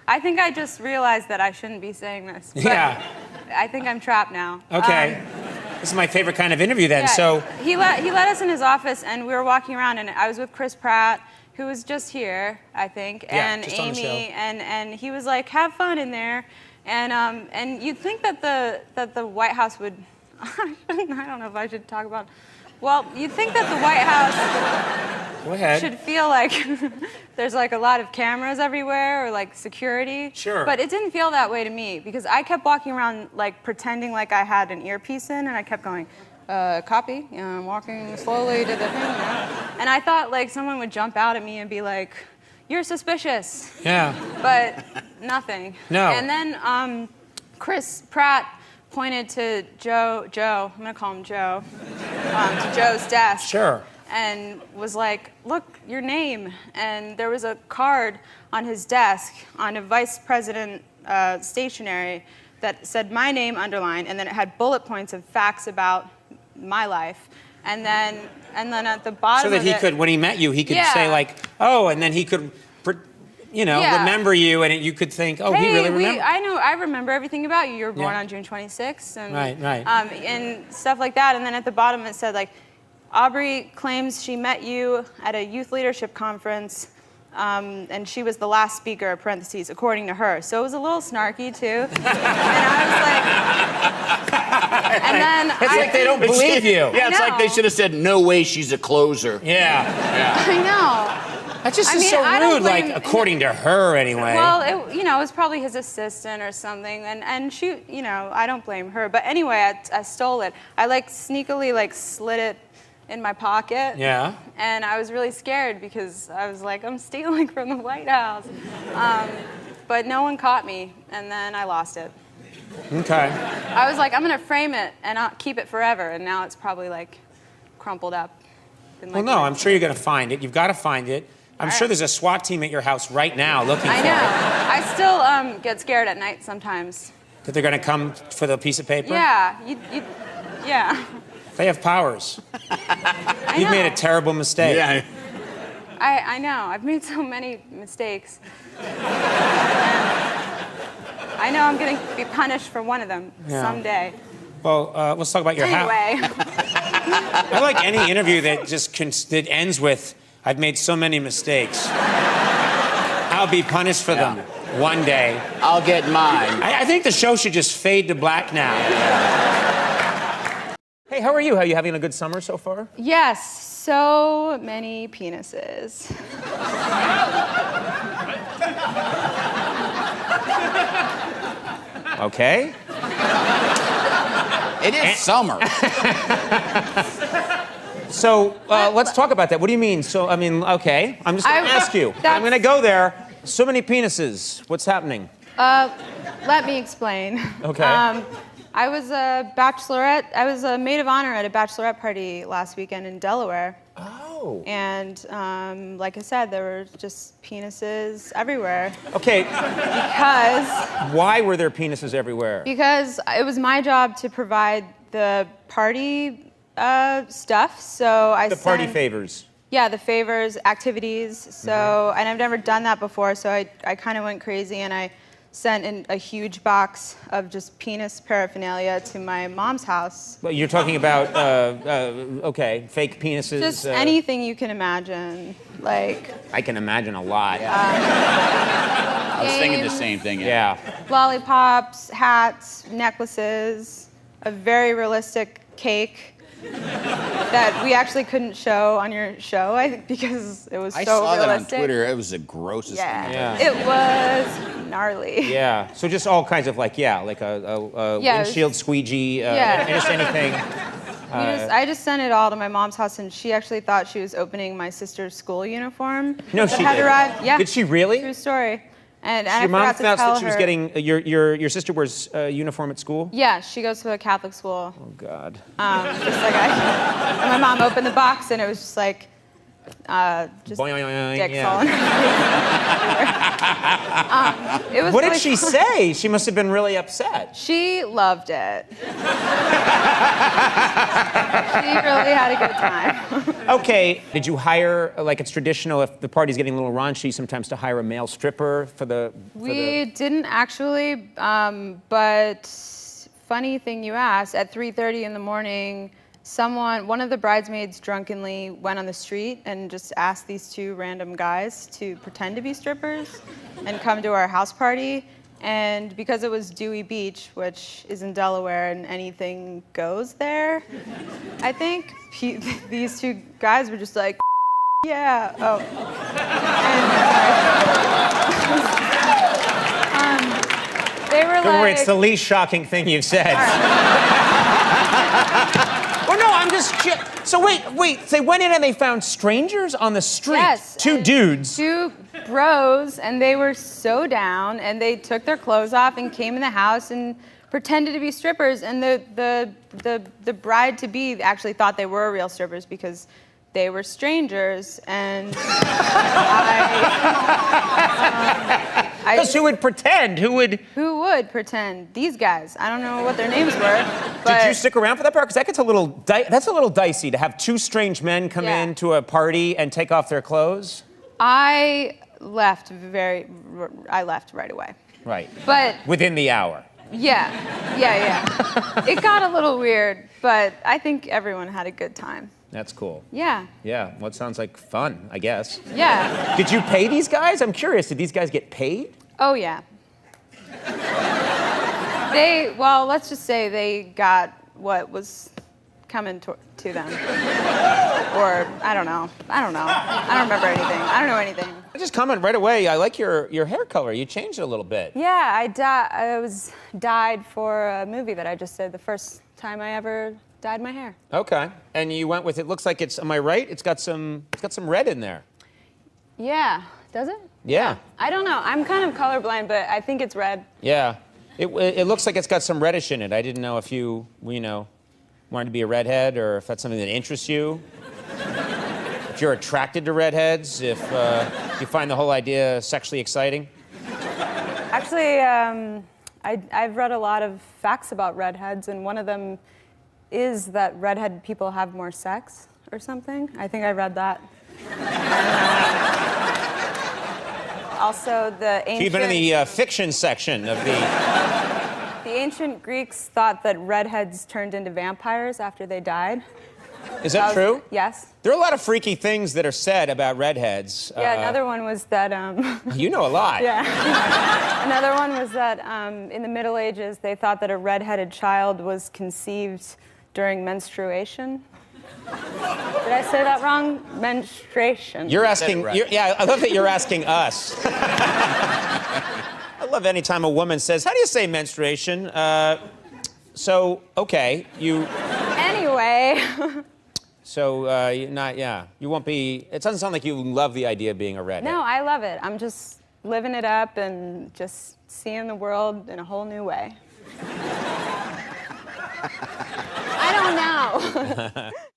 I think I just realized that I shouldn't be saying this. But Yeah. I think I'm trapped now. Okay. This is my favorite kind of interview then. Yeah, So he let us in his office, and we were walking around, and I was with Chris Pratt, who was just here, I think, Yeah, and just on the Amy, show. and he was like, "Have fun in there," and you'd think that the White House would. I don't know if I should talk about. Well, you'd think that the White House go ahead. should feel like there's like a lot of cameras everywhere or like security. Sure. But it didn't feel that way to me because I kept walking around like pretending like I had an earpiece in, and I kept going, copy, I'm walking slowly to the thing now. And I thought like someone would jump out at me and be like, you're suspicious. Yeah. But nothing. No. And then Chris Pratt pointed to Joe, I'm gonna call him Joe, to Joe's desk. Sure. And was like, look, your name. And there was a card on his desk on a vice president stationery that said my name underlined, and then it had bullet points of facts about my life. And then at the bottom So that of he it, could, when he met you, he could Yeah. say like, oh, and then he could, Yeah. remember you, and you could think, oh, hey, he really remembers. I remember everything about you. You were born Yeah. on June 26th. And, Right. And stuff like that. And then at the bottom it said, like, Aubrey claims she met you at a youth leadership conference, and she was the last speaker, parentheses, according to her. So it was a little snarky, too. And I was like... And then It's like they don't believe you. Yeah, it's like they should have said, no way she's a closer. Yeah. I know. That just I is mean, so I don't rude, like, blame- according to her, anyway. Well, it was probably his assistant or something, and she, I don't blame her. But anyway, I stole it. I like sneakily like slid it in my pocket. Yeah. And I was really scared because I was like, I'm stealing from the White House. But no one caught me, and then I lost it. Okay. I was like, I'm gonna frame it and I'll keep it forever, and now it's probably like crumpled up. Well, no, I'm sure you're going to find it. You've got to find it. I'm sure there's a SWAT team at your house right now looking for I it. know. I still get scared at night sometimes. That they're going to come for the piece of paper? Yeah, yeah. They have powers. I You've know. made a terrible mistake. Yeah. I know. I've made so many mistakes. I know I'm going to be punished for one of them someday. Well, let's talk about your house. Anyway. I like any interview that that ends with, I've made so many mistakes. I'll be punished for them one day. I'll get mine. I think the show should just fade to black now. Hey, how are you? Are you having a good summer so far? Yes, so many penises. Okay. It is summer. So let's talk about that. What do you mean? So, I mean, okay. I'm just going to ask you. I'm going to go there. So many penises. What's happening? Let me explain. Okay. I was a bachelorette. I was a maid of honor at a bachelorette party last weekend in Delaware. Oh. And like I said, there were just penises everywhere. Okay. Because Why were there penises everywhere? it was my job to provide the party stuff. So I The party sent- favors. Yeah, the favors, activities. So, and I've never done that before, so I kind of went crazy and I sent in a huge box of just penis paraphernalia to my mom's house. Well, you're talking about, okay, fake penises. Just anything you can imagine, like I can imagine a lot. I was thinking the games, same thing. Yeah. lollipops, hats, necklaces, a very realistic cake that we actually couldn't show on your show, I think, because it was I so saw realistic. that on Twitter. It was the grossest thing. Yeah. Yeah. It was gnarly. Yeah. So just all kinds of like, like a Yeah, it was- windshield squeegee, Yeah. just anything. I just sent it all to my mom's house, and she actually thought she was opening my sister's school uniform. No, that she had did. arrived. Yeah. Did she really? True story. And Your I mom forgot to announced tell that she was her. getting your sister wears a uniform at school. Yeah, she goes to a Catholic school. Oh God. Just like and my mom opened the box, and it was just like, just Boing, boing, boing, dicks yeah. all in her face. It was What really did she fun. say? She must have been really upset. She loved it. She really had a good time. Okay, did you hire, like it's traditional if the party's getting a little raunchy, sometimes to hire a male stripper for the... We didn't actually, but funny thing you asked, at 3:30 in the morning, one of the bridesmaids drunkenly went on the street and just asked these two random guys to pretend to be strippers and come to our house party. And because it was Dewey Beach, which is in Delaware and anything goes there, I think these two guys were just like, yeah, oh. And, they were Don't like... worry, it's the least shocking thing you've said. Oh no, I'm just... So wait, they went in and they found strangers on the street? Yes. Two dudes? Two bros, and they were so down, and they took their clothes off and came in the house and pretended to be strippers, and the bride-to-be actually thought they were real strippers because they were strangers, and Because who would pretend? Who would pretend? These guys. I don't know what their names were, but... Did you stick around for that part? Because that gets that's a little dicey to have two strange men come Yeah. into a party and take off their clothes. I left right away. Right. But Within the hour. yeah. It got a little weird, but I think everyone had a good time. That's cool. Yeah. Yeah, well, it sounds like fun, I guess. Yeah. Did you pay these guys? I'm curious, did these guys get paid? Oh, yeah. Let's just say they got what was coming to them. Or, I don't know. I don't remember anything. I don't know anything. I just comment right away, I like your hair color. You changed it a little bit. Yeah, I was dyed for a movie that I just did, the first time I ever dyed my hair. Okay. And you went with, it looks like am I right? It's got some red in there. Yeah. Does it? Yeah. I don't know. I'm kind of colorblind, but I think it's red. Yeah. It looks like it's got some reddish in it. I didn't know if you wanted to be a redhead or if that's something that interests you. If you're attracted to redheads, if you find the whole idea sexually exciting. Actually, I've read a lot of facts about redheads, and one of them is that redhead people have more sex or something. I think I read that. Also, the ancient... You've been in the fiction section of the... The ancient Greeks thought that redheads turned into vampires after they died. Is that true? Yes. There are a lot of freaky things that are said about redheads. Yeah, another one was that... You know a lot. Yeah. Another one was that in the Middle Ages, they thought that a redheaded child was conceived during menstruation. Did I say that wrong? Menstruation. You're asking... Right. Yeah, I love that you're asking us. I love any time a woman says, how do you say menstruation? So, okay, you... Anyway. So, you won't be... It doesn't sound like you love the idea of being a redhead. No, I love it. I'm just living it up and just seeing the world in a whole new way. I don't know.